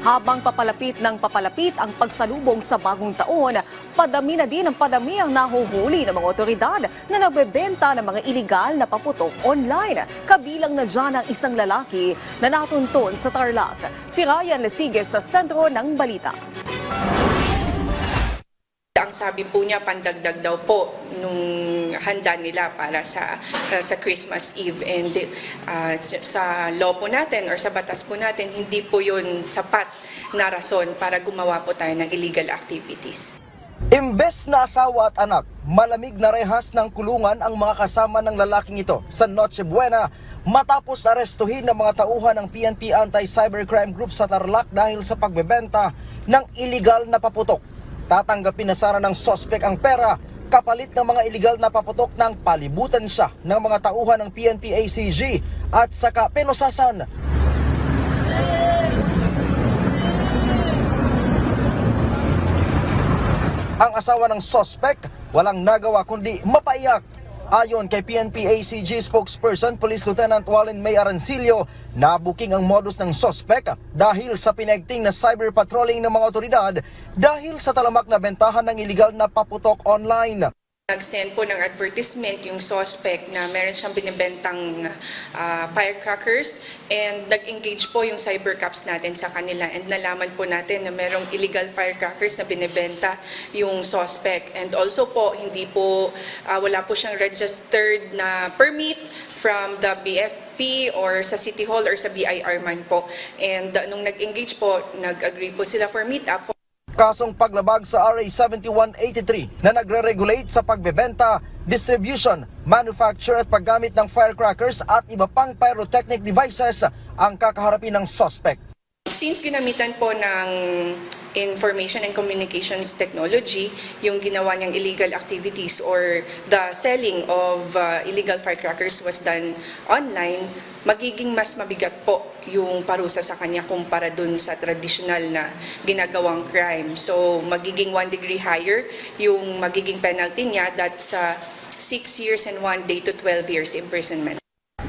Habang papalapit ng papalapit ang pagsalubong sa bagong taon, padami na din ang padami ang nahuhuli ng mga otoridad na nagbebenta ng mga iligal na paputok online. Kabilang na dyan ang isang lalaki na natunton sa Tarlac. Si Ryan Lesiges sa sentro ng balita. Ang sabi po niya, pandagdag daw po nung handa nila para sa Christmas Eve. And sa law po natin or sa batas po natin, hindi po yun sapat na rason para gumawa po tayo ng illegal activities. Imbes na asawa at anak, malamig na rehas ng kulungan ang mga kasama ng lalaking ito sa Noche Buena matapos arestuhin ng mga tauhan ng PNP Anti-Cybercrime Group sa Tarlac dahil sa pagbebenta ng iligal na paputok. Tatanggapin na sana ng sospek ang pera kapalit ng mga iligal na paputok ng palibutan siya ng mga tauhan ng PNP ACG at saka penosasan. Ang asawa ng sospek walang nagawa kundi mapaiyak. Ayon kay PNP ACG spokesperson Police Lieutenant Wallen May Arancillo, nabuking ang modus ng sospek dahil sa pinagting na cyber patrolling ng mga otoridad dahil sa talamak na bentahan ng iligal na paputok online. Nag-send po ng advertisement yung suspect na meron siyang binibentang firecrackers and nag-engage po yung cybercops natin sa kanila and nalaman po natin na merong illegal firecrackers na binibenta yung suspect. And also po, hindi po, wala po siyang registered na permit from the BFP or sa City Hall or sa BIR man po. And nung nag-engage po, nag-agree po sila for meet-up. Kasong paglabag sa RA 7183 na nagre-regulate sa pagbebenta, distribution, manufacture at paggamit ng firecrackers at iba pang pyrotechnic devices ang kakaharapin ng suspect. Since ginamitan po ng information and communications technology, yung ginawa niyang illegal activities or the selling of illegal firecrackers was done online, magiging mas mabigat po yung parusa sa kanya kumpara dun sa traditional na ginagawang crime. So magiging 1 degree higher yung magiging penalty niya, that's 6 years and 1 day to 12 years imprisonment.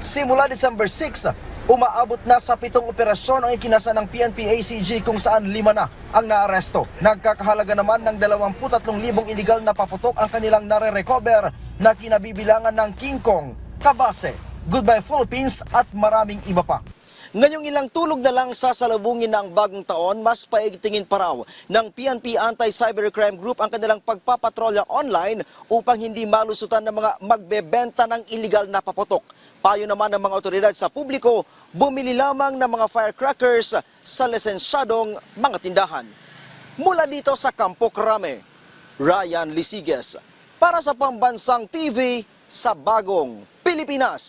Simula December 6, umaabot na sa 7 operasyon ang ikinasa ng PNP ACG kung saan 5 na ang naaresto. Nagkakahalaga naman ng 23,000 iligal na paputok ang kanilang nare-recover na kinabibilangan ng King Kong, Kabase, Goodbye Philippines at maraming iba pa. Ngayong ilang tulog na lang sasalubungin na ang bagong taon, mas paigtingin pa raw ng PNP Anti-Cybercrime Group ang kanilang pagpapatrolya online upang hindi malusutan ng mga magbebenta ng iligal na paputok. Payo naman ng mga otoridad sa publiko, bumili lamang ng mga firecrackers sa lisensyadong mga tindahan. Mula dito sa Campo Crame, Ryan Lesiges para sa Pambansang TV sa Bagong Pilipinas.